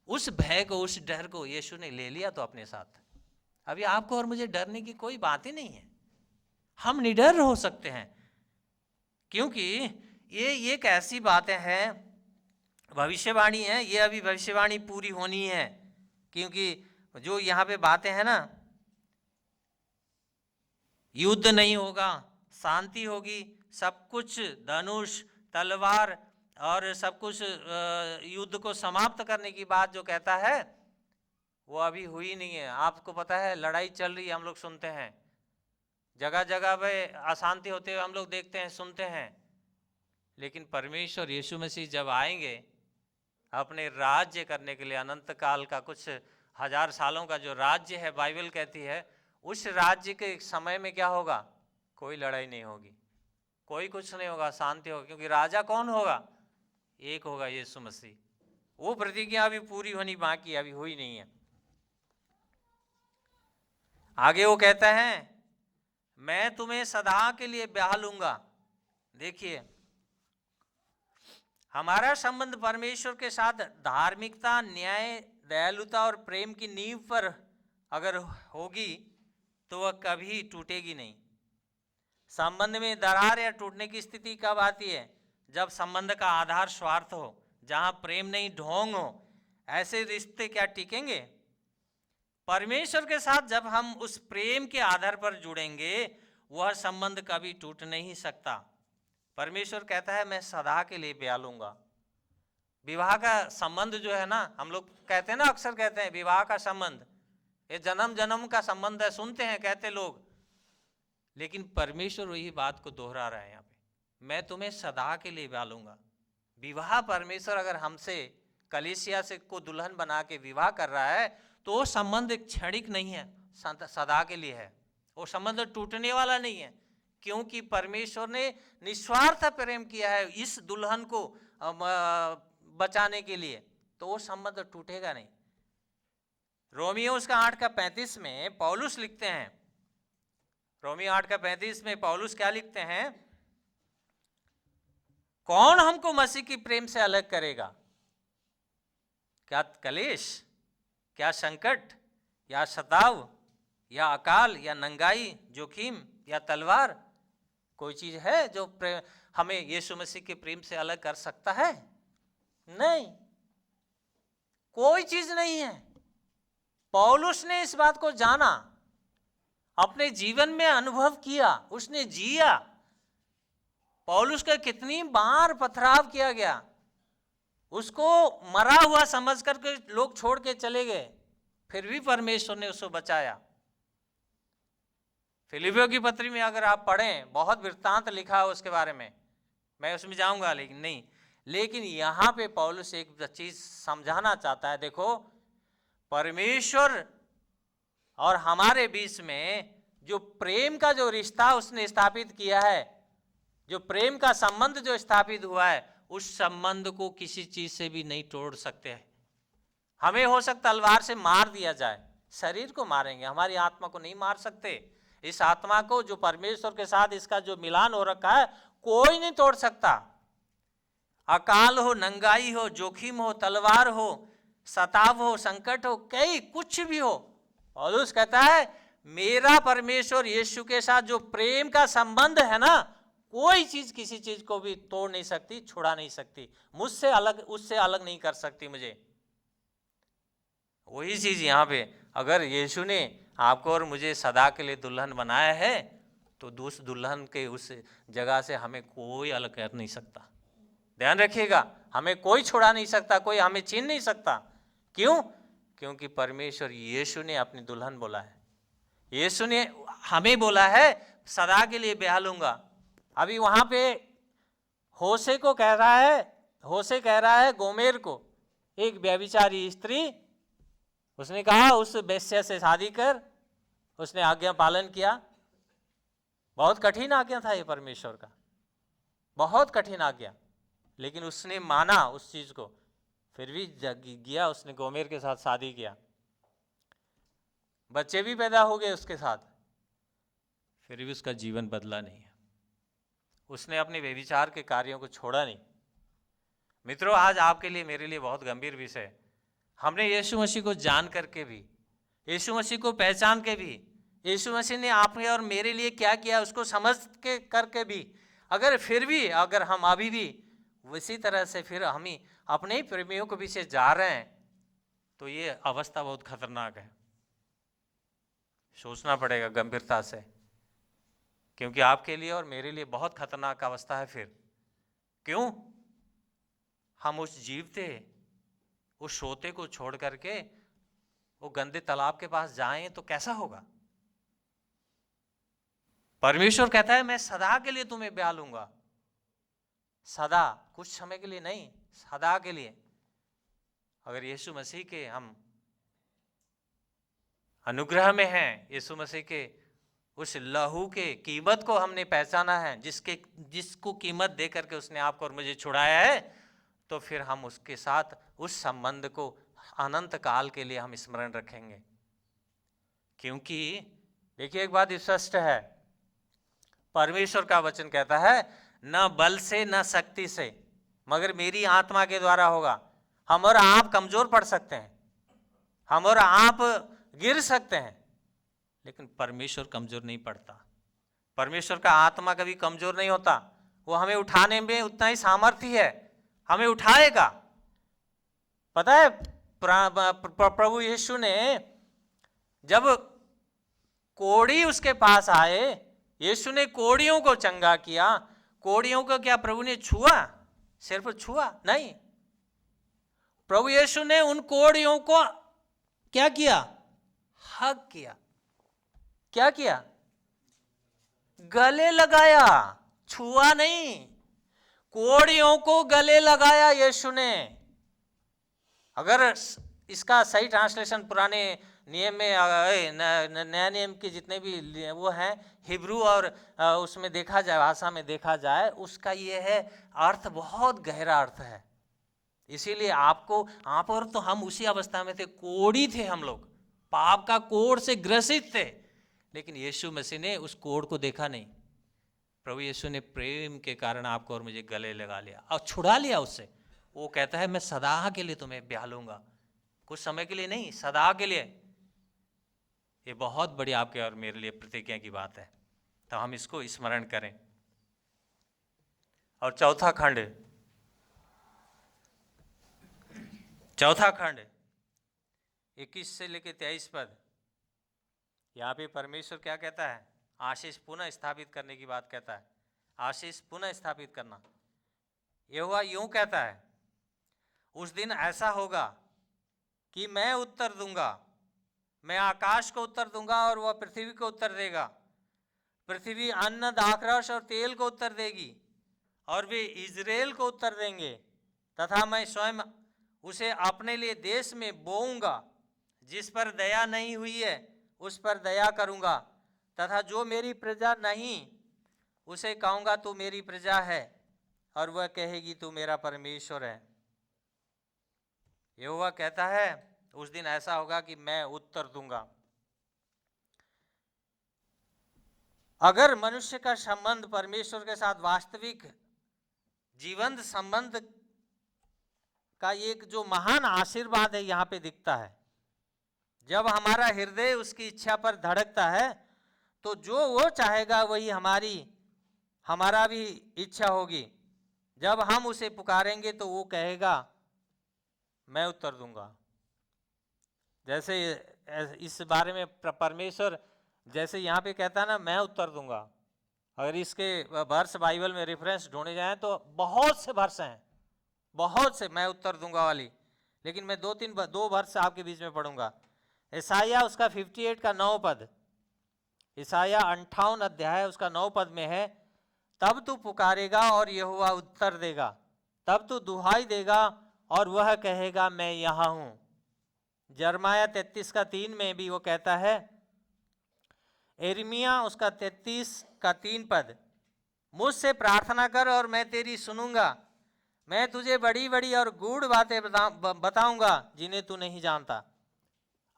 उस भय को, उस डर को यीशु ने ले लिया तो अपने साथ। अभी आपको और मुझे डरने की कोई बात ही नहीं है, हम निडर हो सकते हैं, क्योंकि ये एक ऐसी बातें हैं, भविष्यवाणी है, ये अभी भविष्यवाणी पूरी होनी है। क्योंकि जो यहाँ पे बातें हैं ना, युद्ध नहीं होगा, शांति होगी, सब कुछ धनुष तलवार और सब कुछ युद्ध को समाप्त करने की बात जो कहता है, वो अभी हुई नहीं है। आपको पता है लड़ाई चल रही है, हम लोग सुनते हैं, जगह जगह पे अशांति होते हुए हम लोग देखते हैं, सुनते हैं। लेकिन परमेश्वर यीशु मसीह जब आएंगे अपने राज्य करने के लिए, अनंत काल का कुछ 1000 सालों का जो राज्य है बाइबल कहती है, उस राज्य के समय में क्या होगा? कोई लड़ाई नहीं होगी, कोई कुछ नहीं होगा, शांति होगी। क्योंकि राजा कौन होगा? एक होगा, यीशु मसीह। वो प्रतिज्ञा अभी पूरी होनी बाकी, अभी हुई नहीं है। आगे वो कहता है मैं तुम्हें सदा के लिए ब्याह लूंगा। देखिए, हमारा संबंध परमेश्वर के साथ धार्मिकता, न्याय, दयालुता और प्रेम की नींव पर अगर होगी तो वह कभी टूटेगी नहीं। संबंध में दरार या टूटने की स्थिति कब आती है? जब संबंध का आधार स्वार्थ हो, जहां प्रेम नहीं ढोंग हो। ऐसे रिश्ते क्या टिकेंगे? परमेश्वर के साथ जब हम उस प्रेम के आधार पर जुड़ेंगे, वह संबंध कभी टूट नहीं सकता। परमेश्वर कहता है मैं सदा के लिए ब्याह लूंगा। विवाह का संबंध जो है ना, हम लोग कहते हैं ना, अक्सर कहते हैं विवाह का संबंध ये जन्म जन्म का संबंध है, सुनते हैं, कहते लोग। लेकिन परमेश्वर वही बात को दोहरा रहा है यहाँ पे, मैं तुम्हें सदा के लिए ब्याह लूंगा। विवाह परमेश्वर अगर हमसे कलीसिया से को दुल्हन बना के विवाह कर रहा है, तो वो संबंध एक क्षणिक नहीं है, सदा के लिए है। वो संबंध टूटने वाला नहीं है, क्योंकि परमेश्वर ने निस्वार्थ प्रेम किया है इस दुल्हन को बचाने के लिए, तो वो संबंध टूटेगा नहीं। रोमियो उसका 8:35 में पौलुस लिखते हैं, रोमियो 8:35 में पौलुस क्या लिखते हैं? कौन हमको मसीह की प्रेम से अलग करेगा? क्या कलेश, क्या संकट, या सताव, या अकाल, या नंगाई, जोखिम, या तलवार? कोई चीज है जो हमें यीशु मसीह के प्रेम से अलग कर सकता है? नहीं, कोई चीज नहीं है। पौलुस ने इस बात को जाना, अपने जीवन में अनुभव किया, उसने जिया। पौलुस का कितनी बार पथराव किया गया, उसको मरा हुआ समझ करके लोग छोड़ के चले गए, फिर भी परमेश्वर ने उसको बचाया। फिलिपियों की पत्री में अगर आप पढ़ें, बहुत वृत्तांत लिखा है उसके बारे में, मैं उसमें जाऊंगा लेकिन नहीं। लेकिन यहां पे पौलुस एक चीज समझाना चाहता है। देखो, परमेश्वर और हमारे बीच में जो प्रेम का जो रिश्ता उसने स्थापित किया है, जो प्रेम का संबंध जो स्थापित हुआ है, उस संबंध को किसी चीज से भी नहीं तोड़ सकते हैं। हमें हो सकता तलवार से मार दिया जाए, शरीर को मारेंगे, हमारी आत्मा को नहीं मार सकते। इस आत्मा को जो परमेश्वर के साथ इसका जो मिलान हो रखा है, कोई नहीं तोड़ सकता। अकाल हो, नंगाई हो, जोखिम हो, तलवार हो, सताव हो, संकट हो, कई कुछ भी हो, पौलुस कहता है मेरा परमेश्वर यीशु के साथ जो प्रेम का संबंध है ना, कोई चीज किसी चीज को भी तोड़ नहीं सकती, छुड़ा नहीं सकती, मुझसे अलग, उससे अलग नहीं कर सकती मुझे। वही चीज यहाँ पे, अगर यीशु ने आपको और मुझे सदा के लिए दुल्हन बनाया है, तो उस दुल्हन के उस जगह से हमें कोई अलग कर नहीं सकता। ध्यान रखिएगा, हमें कोई छुड़ा नहीं सकता, कोई हमें छीन नहीं सकता। क्यों? क्योंकि परमेश्वर यीशु ने अपनी दुल्हन बोला है, यीशु ने हमें बोला है सदा के लिए ब्याह लूंगा। अभी वहां पे होशे को कह रहा है, होशे कह रहा है गोमेर को, एक व्यभिचारी स्त्री, उसने कहा उस वेश्या से शादी कर, उसने आज्ञा पालन किया। बहुत कठिन आज्ञा था ये परमेश्वर का, बहुत कठिन आज्ञा, लेकिन उसने माना उस चीज को, फिर भी गया, उसने गोमेर के साथ शादी किया, बच्चे भी पैदा हो गए उसके साथ, फिर भी उसका जीवन बदला नहीं है, उसने अपने व्यभिचार के कार्यों को छोड़ा नहीं। मित्रों, आज आपके लिए मेरे लिए बहुत गंभीर विषय है। हमने यीशु मसीह को जान करके भी, यीशु मसीह को पहचान के भी, यीशु मसीह ने आपके और मेरे लिए क्या किया उसको समझ के करके भी, अगर फिर भी अगर हम अभी भी उसी तरह से फिर हम ही अपने ही प्रेमियों के पीछे जा रहे हैं, तो ये अवस्था बहुत खतरनाक है। सोचना पड़ेगा गंभीरता से, क्योंकि आपके लिए और मेरे लिए बहुत खतरनाक अवस्था है। फिर क्यों हम उस जीवते, उस सोते को छोड़ करके वो गंदे तालाब के पास जाएं तो कैसा होगा? परमेश्वर कहता है मैं सदा के लिए तुम्हें ब्याह लूंगा, सदा, कुछ समय के लिए नहीं, सदा के लिए। अगर यीशु मसीह के हम अनुग्रह में हैं, यीशु मसीह के उस लहू के कीमत को हमने पहचाना है, जिसको कीमत दे करके उसने आपको और मुझे छुड़ाया है, तो फिर हम उसके साथ उस संबंध को अनंत काल के लिए हम स्मरण रखेंगे। क्योंकि देखिए एक बात स्पष्ट है, परमेश्वर का वचन कहता है न बल से न शक्ति से मगर मेरी आत्मा के द्वारा होगा। हम और आप कमजोर पड़ सकते हैं, हम और आप गिर सकते हैं, लेकिन परमेश्वर कमजोर नहीं पड़ता। परमेश्वर का आत्मा कभी कमजोर नहीं होता, वो हमें उठाने में उतना ही सामर्थ्य है, हमें उठाएगा। पता है प्रभु यीशु ने जब कोढ़ी उसके पास आए, यीशु ने कोढ़ियों को चंगा किया। कोढ़ियों को क्या प्रभु ने छुआ? सिर्फ छुआ नहीं, प्रभु यीशु ने उन कोढ़ियों को क्या किया? हग किया। क्या किया? गले लगाया, छुआ नहीं, कोढ़ियों को गले लगाया यीशु ने। अगर इसका सही ट्रांसलेशन पुराने नियम में, नया नियम के जितने भी वो हैं हिब्रू और उसमें देखा जाए, भाषा में देखा जाए, उसका ये है अर्थ बहुत गहरा अर्थ है। इसीलिए आपको, आप और तो हम उसी अवस्था में थे, कोढ़ी थे हम लोग, पाप का कोढ़ से ग्रसित थे, लेकिन यीशु मसीह ने उस कोढ़ को देखा नहीं। प्रभु यीशु ने प्रेम के कारण आपको और मुझे गले लगा लिया और छुड़ा लिया उससे। वो कहता है मैं सदा के लिए तुम्हें ब्याह लूंगा, कुछ समय के लिए नहीं, सदा के लिए। ये बहुत बड़ी आपके और मेरे लिए प्रतिज्ञा की बात है, तो हम इसको स्मरण करें। और चौथा खंड 21 से लेकर 23 पद, यहाँ पे परमेश्वर क्या कहता है? आशीष पुनः स्थापित करने की बात कहता है, आशीष पुनः स्थापित करना। यहोवा यूं कहता है, उस दिन ऐसा होगा कि मैं उत्तर दूंगा, मैं आकाश को उत्तर दूंगा और वह पृथ्वी को उत्तर देगा। पृथ्वी अन्न, दाखरस और तेल को उत्तर देगी और वे इजराइल को उत्तर देंगे, तथा मैं स्वयं उसे अपने लिए देश में बोऊंगा। जिस पर दया नहीं हुई है उस पर दया करूंगा, तथा जो मेरी प्रजा नहीं उसे कहूंगा तू मेरी प्रजा है, और वह कहेगी तू मेरा परमेश्वर है। यहोवा कहता है उस दिन ऐसा होगा कि मैं उत्तर दूंगा। अगर मनुष्य का संबंध परमेश्वर के साथ वास्तविक जीवंत संबंध का एक जो महान आशीर्वाद है यहाँ पे दिखता है, जब हमारा हृदय उसकी इच्छा पर धड़कता है तो जो वो चाहेगा वही हमारा भी इच्छा होगी। जब हम उसे पुकारेंगे तो वो कहेगा मैं उत्तर दूंगा। जैसे इस बारे में परमेश्वर जैसे यहाँ पे कहता है ना, मैं उत्तर दूंगा। अगर इसके वर्ष बाइबल में रेफरेंस ढूंढे जाएं तो बहुत से वर्ष हैं, बहुत से मैं उत्तर दूंगा वाली, लेकिन मैं दो वर्ष आपके बीच में पढ़ूंगा। ईसाया उसका 58 का 9 पद, ईसाया 58 अध्याय उसका 9 पद में है, तब तू पुकारेगा और यहोवा उत्तर देगा, तब तू दुहाई देगा और वह कहेगा मैं यहाँ हूं। यिर्मयाह 33 का 3 में भी वो कहता है, यिर्मयाह उसका 33 का 3 पद, मुझसे प्रार्थना कर और मैं तेरी सुनूंगा, मैं तुझे बड़ी बड़ी और गूढ़ बातें बताऊंगा जिन्हें तू नहीं जानता।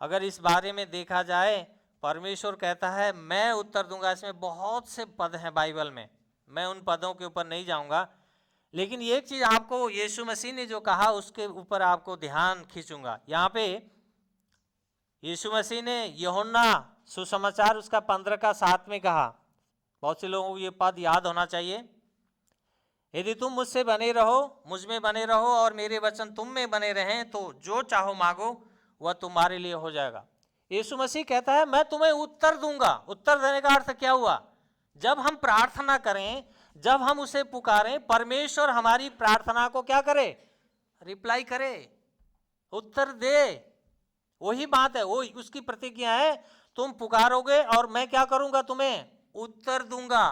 अगर इस बारे में देखा जाए, परमेश्वर कहता है मैं उत्तर दूंगा। इसमें बहुत से पद हैं बाइबल में, मैं उन पदों के ऊपर नहीं जाऊंगा, लेकिन एक चीज आपको यीशु मसीह ने जो कहा उसके ऊपर आपको ध्यान खींचूंगा। यहाँ पे यीशु मसीह ने यूहन्ना सुसमाचार उसका 15 का 7 में कहा, बहुत से लोगों को ये पद याद होना चाहिए, यदि तुम मुझसे बने रहो, मुझ में बने रहो और मेरे वचन तुम में बने रहें तो जो चाहो मांगो वह तुम्हारे लिए हो जाएगा। यीशु मसीह कहता है मैं तुम्हें उत्तर दूंगा। उत्तर देने का अर्थ क्या हुआ? जब हम प्रार्थना करें, जब हम उसे पुकारें, परमेश्वर हमारी प्रार्थना को क्या करे? रिप्लाई करे, उत्तर दे। वही बात है, वो उसकी प्रतिज्ञा है, तुम पुकारोगे और मैं क्या करूंगा? तुम्हें उत्तर दूंगा।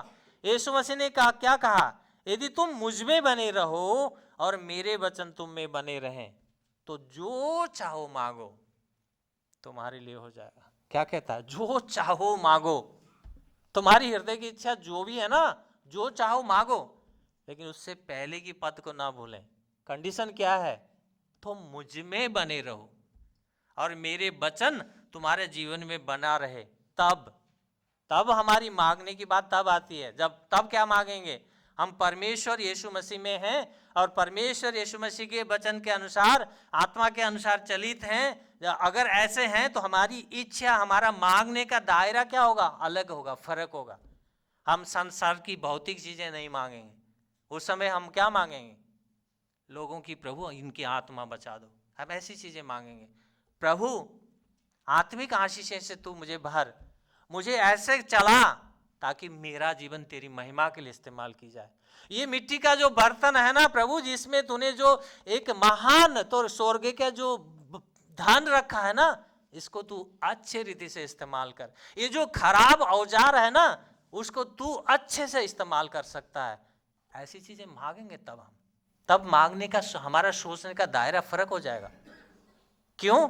यीशु मसीह ने क्या कहा? यदि तुम मुझ में बने रहो और मेरे वचन तुम में बने रहें तो जो चाहो मांगो तुम्हारे लिए हो जाएगा। क्या कहता है? जो चाहो मांगो, तुम्हारी हृदय की इच्छा जो भी है ना, जो चाहो मांगो, लेकिन उससे पहले की पद को ना भूलें। कंडीशन क्या है? तुम मुझ में बने रहो और मेरे वचन तुम्हारे जीवन में बना रहे, तब हमारी मांगने की बात तब आती है। तब क्या मांगेंगे? हम परमेश्वर यीशु मसीह में हैं और परमेश्वर यीशु मसीह के वचन के अनुसार, आत्मा के अनुसार चलित हैं। अगर ऐसे हैं तो हमारी इच्छा, हमारा मांगने का दायरा क्या होगा? अलग होगा, फर्क होगा। हम संसार की भौतिक चीजें नहीं मांगेंगे। उस समय हम क्या मांगेंगे? लोगों की प्रभु इनकी आत्मा बचा दो, हम ऐसी चीजें मांगेंगे। प्रभु आत्मिक आशीषों से तू मुझे भर, मुझे ऐसे चला ताकि मेरा जीवन तेरी महिमा के लिए इस्तेमाल की जाए। ये मिट्टी का जो बर्तन है ना प्रभु, जिसमें तूने जो एक महान तो स्वर्ग का जो धन रखा है ना, इसको तू अच्छे रीति से इस्तेमाल कर। ये जो खराब औजार है ना, उसको तू अच्छे से इस्तेमाल कर सकता है। ऐसी चीजें मांगेंगे तब मांगने का हमारा सोचने का दायरा फर्क हो जाएगा। क्यों?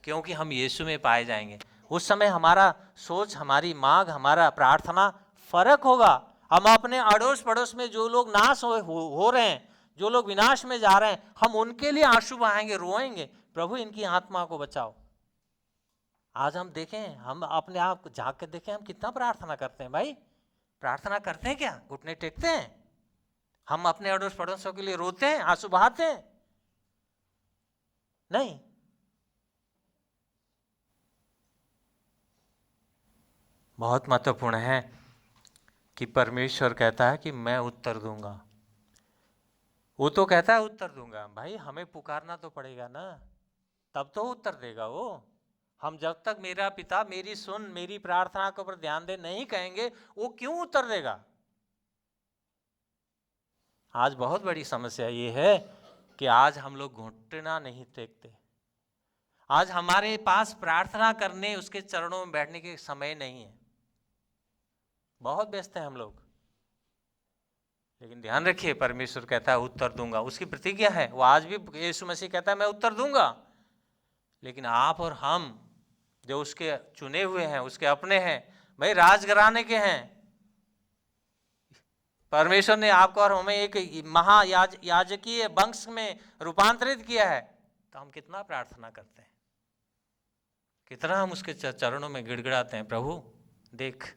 क्योंकि हम यीशु में पाए जाएंगे। उस समय हमारा सोच, हमारी मांग, हमारा प्रार्थना फर्क होगा। हम अपने अड़ोस पड़ोस में जो लोग नाश हो रहे हैं, जो लोग विनाश में जा रहे हैं, हम उनके लिए आंसू बहाएंगे, रोएंगे, प्रभु इनकी आत्मा को बचाओ। आज हम देखें, हम अपने आप को झांक के देखें, हम कितना प्रार्थना करते हैं भाई? प्रार्थना करते हैं क्या? घुटने टेकते हैं? हम अपने अड़ोस पड़ोसों के लिए रोते हैं, आंसू बहाते हैं? नहीं। बहुत महत्वपूर्ण है कि परमेश्वर कहता है कि मैं उत्तर दूंगा। वो तो कहता है उत्तर दूंगा, भाई हमें पुकारना तो पड़ेगा ना, तब तो उत्तर देगा वो। हम जब तक मेरा पिता मेरी सुन, मेरी प्रार्थना के ऊपर ध्यान दे नहीं कहेंगे, वो क्यों उत्तर देगा? आज बहुत बड़ी समस्या ये है कि आज हम लोग घुटना नहीं टेकते। आज हमारे पास प्रार्थना करने, उसके चरणों में बैठने के समय नहीं है, बहुत व्यस्त हैं हम लोग। लेकिन ध्यान रखिए, परमेश्वर कहता है उत्तर दूंगा, उसकी प्रतिज्ञा है। वो आज भी यीशु मसीह कहता है मैं उत्तर दूंगा। लेकिन आप और हम जो उसके चुने हुए हैं, उसके अपने हैं, भाई राजघराने के हैं, परमेश्वर ने आपको और हमें एक महायाजकीय वंश में रूपांतरित किया है, तो हम कितना प्रार्थना करते हैं, कितना हम उसके चरणों में गिड़गिड़ाते हैं, प्रभु देख।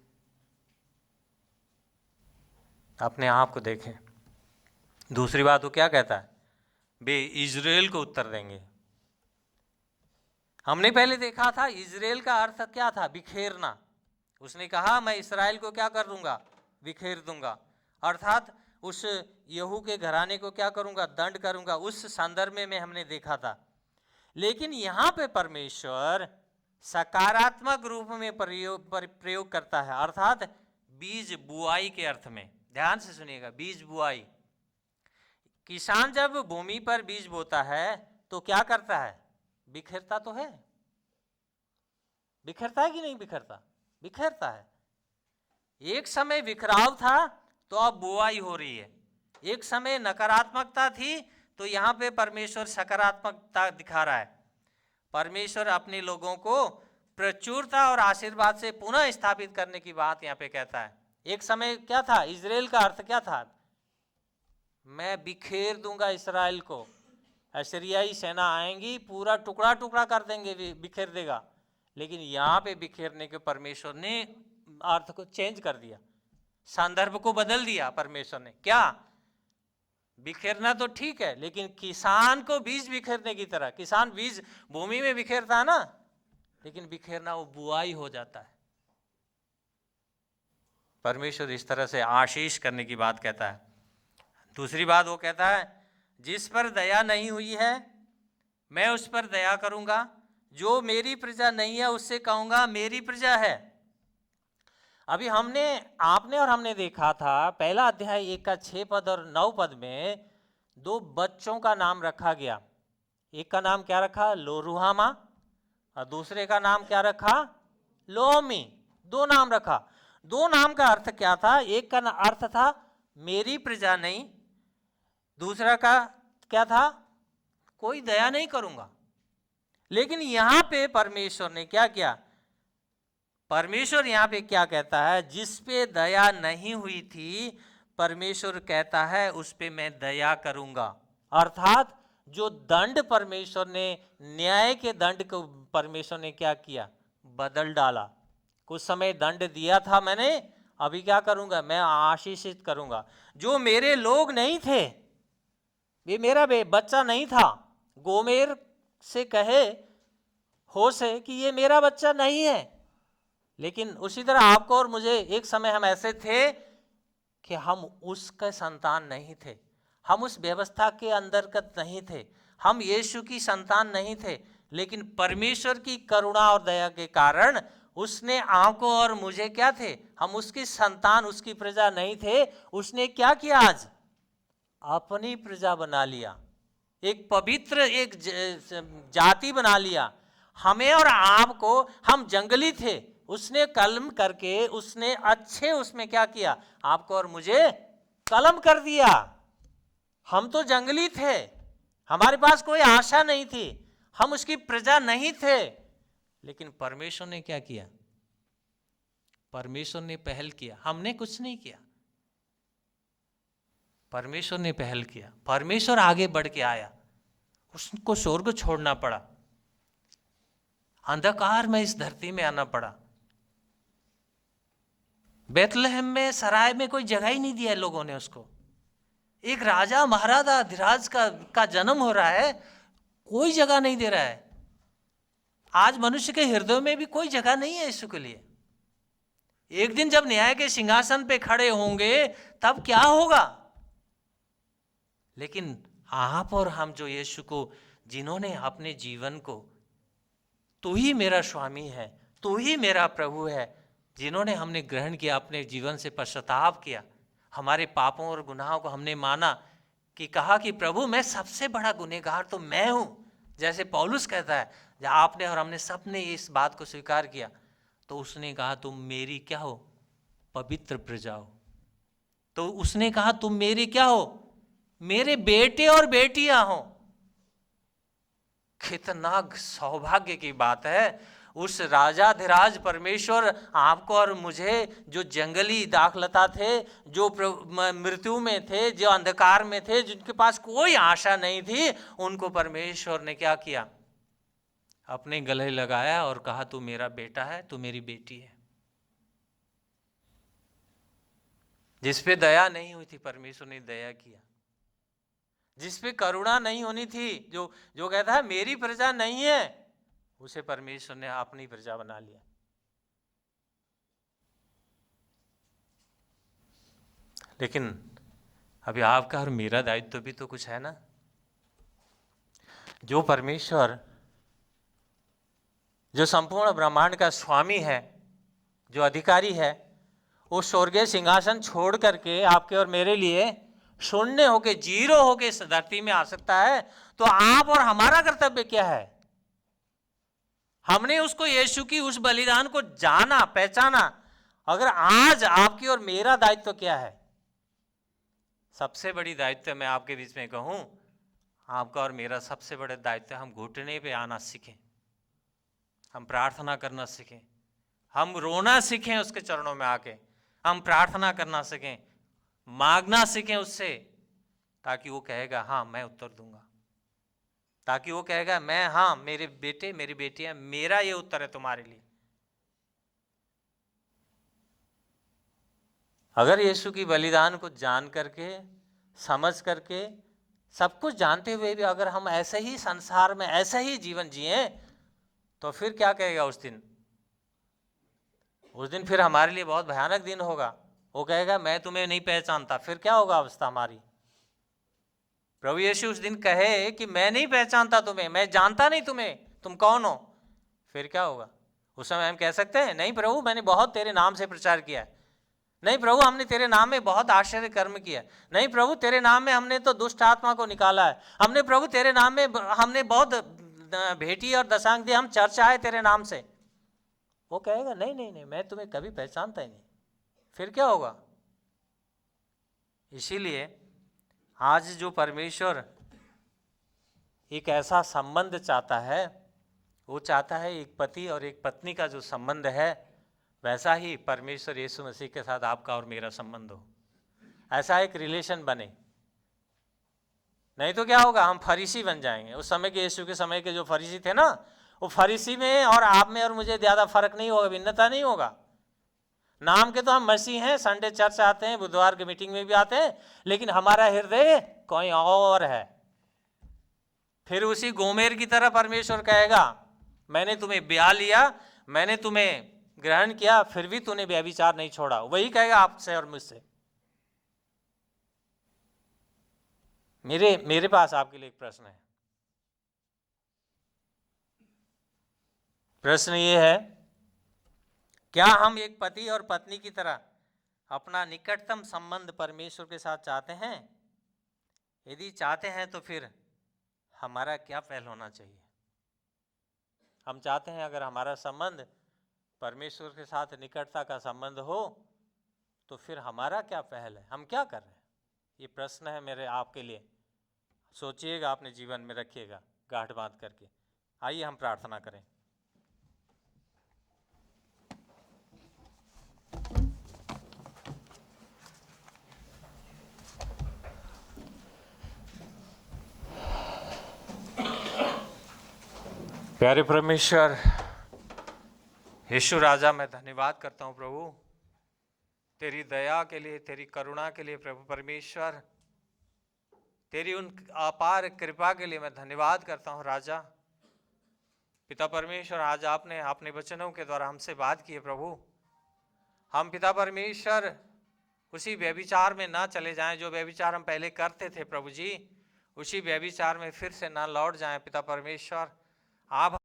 अपने आप को देखें। दूसरी बात वो क्या कहता है? वे इजराइल को उत्तर देंगे। हमने पहले देखा था इजराइल का अर्थ क्या था, बिखेरना। उसने कहा मैं इस्राएल को क्या कर दूंगा, बिखेर दूंगा, अर्थात उस यहू के घराने को क्या करूंगा, दंड करूंगा। उस संदर्भ में हमने देखा था। लेकिन यहां पे परमेश्वर सकारात्मक रूप में प्रयोग करता है, अर्थात बीज बुआई के अर्थ में। ध्यान से सुनिएगा, बीज बुआई। किसान जब भूमि पर बीज बोता है तो क्या करता है, बिखेरता तो है, बिखरता है कि नहीं बिखरता, बिखरता है। एक समय बिखराव था तो अब बुआई हो रही है। एक समय नकारात्मकता थी तो यहां पे परमेश्वर सकारात्मकता दिखा रहा है। परमेश्वर अपने लोगों को प्रचुरता और आशीर्वाद से पुनः स्थापित करने की बात यहां पे कहता है। एक समय क्या था, इजराइल का अर्थ क्या था, मैं बिखेर दूंगा इसराइल को, असीरियाई सेना आएंगी, पूरा टुकड़ा टुकड़ा कर देंगे, बिखेर देगा। लेकिन यहां पे बिखेरने के परमेश्वर ने अर्थ को चेंज कर दिया, संदर्भ को बदल दिया परमेश्वर ने। क्या, बिखेरना तो ठीक है, लेकिन किसान को बीज बिखेरने की तरह। किसान बीज भूमि में बिखेरता है ना, लेकिन बिखेरना वो बुआई हो जाता है। परमेश्वर इस तरह से आशीष करने की बात कहता है। दूसरी बात वो कहता है, जिस पर दया नहीं हुई है मैं उस पर दया करूंगा, जो मेरी प्रजा नहीं है उससे कहूंगा मेरी प्रजा है। अभी आपने और हमने देखा था पहला अध्याय 1 का 6 पद और 9 पद में दो बच्चों का नाम रखा गया। एक का नाम क्या रखा, लोरुहामा, और दूसरे का नाम क्या रखा, लोमी। दो नाम रखा। दो नाम का अर्थ क्या था, एक का अर्थ था मेरी प्रजा नहीं, दूसरा का क्या था, कोई दया नहीं करूंगा। लेकिन यहां पे परमेश्वर ने क्या किया, परमेश्वर यहां पे क्या कहता है, जिस पे दया नहीं हुई थी परमेश्वर कहता है उस पे मैं दया करूंगा। अर्थात जो दंड परमेश्वर ने, न्याय के दंड को परमेश्वर ने क्या किया, बदल डाला। कुछ समय दंड दिया था मैंने, अभी क्या करूंगा, मैं आशीषित करूंगा। जो मेरे लोग नहीं थे, ये मेरा बच्चा नहीं था, गोमेर से कहे हो से कि ये मेरा बच्चा नहीं है, लेकिन उसी तरह आपको और मुझे एक समय हम ऐसे थे कि हम उसके संतान नहीं थे, हम उस व्यवस्था के अंतर्गत नहीं थे, हम यीशु की संतान नहीं थे। लेकिन परमेश्वर की करुणा और दया के कारण उसने आपको और मुझे क्या थे, हम उसकी संतान, उसकी प्रजा नहीं थे, उसने क्या किया, आज अपनी प्रजा बना लिया, एक पवित्र एक जाति बना लिया। हमें और आपको, हम जंगली थे, उसने कलम करके उसने अच्छे उसमें क्या किया, आपको और मुझे कलम कर दिया। हम तो जंगली थे, हमारे पास कोई आशा नहीं थी, हम उसकी प्रजा नहीं थे, लेकिन परमेश्वर ने क्या किया, परमेश्वर ने पहल किया, हमने कुछ नहीं किया, परमेश्वर ने पहल किया। परमेश्वर आगे बढ़ के आया, उसको स्वर्ग छोड़ना पड़ा, अंधकार में इस धरती में आना पड़ा। बेथलेहम में, सराय में कोई जगह ही नहीं दिया लोगों ने उसको। एक राजा महाराजा अधिराज का जन्म हो रहा है, कोई जगह नहीं दे रहा है। आज मनुष्य के हृदय में भी कोई जगह नहीं है यीशु के लिए। एक दिन जब न्याय के सिंहासन पे खड़े होंगे तब क्या होगा। लेकिन आप और हम जो यीशु को, जिन्होंने अपने जीवन को तू ही मेरा स्वामी है, तू ही मेरा प्रभु है, जिन्होंने हमने ग्रहण किया, अपने जीवन से पश्चाताप किया, हमारे पापों और गुनाहों को हमने माना, कि कहा कि प्रभु मैं सबसे बड़ा गुनहगार तो मैं हूं, जैसे पौलुस कहता है, जब आपने और हमने सबने इस बात को स्वीकार किया, तो उसने कहा तुम मेरी क्या हो, पवित्र प्रजा हो। तो उसने कहा तुम मेरी क्या हो, मेरे बेटे और बेटियां हो। कितना सौभाग्य की बात है, उस राजाधिराज परमेश्वर आपको और मुझे, जो जंगली दाखलता थे, जो मृत्यु में थे, जो अंधकार में थे, जिनके पास कोई आशा नहीं थी, उनको परमेश्वर ने क्या किया, अपने गले लगाया और कहा तू मेरा बेटा है, तू मेरी बेटी है। जिस पे दया नहीं हुई थी परमेश्वर ने दया किया, जिस पे करुणा नहीं होनी थी, जो कहता है मेरी प्रजा नहीं है, उसे परमेश्वर ने अपनी प्रजा बना लिया। लेकिन अभी आपका और मेरा दायित्व भी तो कुछ है ना। जो परमेश्वर, जो संपूर्ण ब्रह्मांड का स्वामी है, जो अधिकारी है, वो स्वर्गीय सिंहासन छोड़ करके आपके और मेरे लिए शून्य होके, जीरो होके इस धरती में आ सकता है। तो आप और हमारा कर्तव्य क्या है? हमने उसको, यीशु की उस बलिदान को जाना, पहचाना। अगर आज आपकी और मेरा दायित्व क्या है? सबसे बड़ी दायित्व मैं आपके बीच में कहूं, आपका और मेरा सबसे बड़ा दायित्व, हम घुटने पे आना सीखें, हम प्रार्थना करना सीखें, हम रोना सीखें उसके चरणों में आके, हम प्रार्थना करना सीखें, मांगना सीखें उससे, ताकि वो कहेगा हाँ मैं उत्तर दूंगा, ताकि वो कहेगा मैं, हाँ मेरे बेटे मेरी बेटियां, मेरा ये उत्तर है तुम्हारे लिए। अगर यीशु की बलिदान को जान करके, समझ करके, सब कुछ जानते हुए भी अगर हम ऐसे ही संसार में ऐसे ही जीवन जिए, तो फिर क्या कहेगा उस दिन? उस दिन फिर हमारे लिए बहुत भयानक दिन होगा। वो कहेगा मैं तुम्हें नहीं पहचानता। फिर क्या होगा अवस्था हमारी? प्रभु यीशु उस दिन कहे कि मैं नहीं पहचानता तुम्हें, मैं जानता नहीं तुम्हें, तुम कौन हो। फिर क्या होगा? उस समय हम कह सकते हैं नहीं प्रभु, मैंने बहुत तेरे नाम से प्रचार किया है, नहीं प्रभु हमने तेरे नाम में बहुत आश्चर्य कर्म किया, नहीं प्रभु तेरे नाम में हमने तो दुष्ट आत्मा को निकाला है, हमने प्रभु तेरे नाम में हमने बहुत भेंटी और दशांग दी, हम चर्चा है तेरे नाम से। वो कहेगा नहीं नहीं नहीं, मैं तुम्हें कभी पहचानता ही नहीं। फिर क्या होगा? इसीलिए आज जो परमेश्वर एक ऐसा संबंध चाहता है, वो चाहता है एक पति और एक पत्नी का जो संबंध है, वैसा ही परमेश्वर यीशु मसीह के साथ आपका और मेरा संबंध हो, ऐसा एक रिलेशन बने। नहीं तो क्या होगा? हम फरीसी बन जाएंगे। उस समय के, यीशु के समय के जो फरीसी थे ना, वो फरीसी में और आप में और मुझे ज़्यादा फर्क नहीं होगा, भिन्नता नहीं होगा। नाम के तो हम मसीह हैं, संडे चर्च आते हैं, बुधवार की मीटिंग में भी आते हैं, लेकिन हमारा हृदय कोई और है। फिर उसी गोमेर की तरह परमेश्वर कहेगा मैंने तुम्हें ब्याह लिया, मैंने तुम्हें ग्रहण किया, फिर भी तूने व्यभिचार नहीं छोड़ा। वही कहेगा आपसे और मुझसे। मेरे पास आपके लिए एक प्रश्न है। प्रश्न ये है, क्या हम एक पति और पत्नी की तरह अपना निकटतम संबंध परमेश्वर के साथ चाहते हैं? यदि चाहते हैं तो फिर हमारा क्या पहल होना चाहिए? हम चाहते हैं अगर हमारा संबंध परमेश्वर के साथ निकटता का संबंध हो, तो फिर हमारा क्या पहल है? हम क्या कर रहे हैं? ये प्रश्न है मेरे आपके लिए। सोचिएगा, अपने जीवन में रखिएगा गांठ बांध करके। आइए हम प्रार्थना करें। प्यारे परमेश्वर यीशु राजा, मैं धन्यवाद करता हूँ प्रभु तेरी दया के लिए, तेरी करुणा के लिए। प्रभु परमेश्वर तेरी उन अपार कृपा के लिए मैं धन्यवाद करता हूँ राजा। पिता परमेश्वर, आज आपने अपने वचनों के द्वारा हमसे बात की है प्रभु। हम पिता परमेश्वर उसी व्यभिचार में ना चले जाएं जो व्यभिचार हम पहले करते थे प्रभु जी, उसी व्यभिचार में फिर से ना लौट जाएं पिता परमेश्वर। आप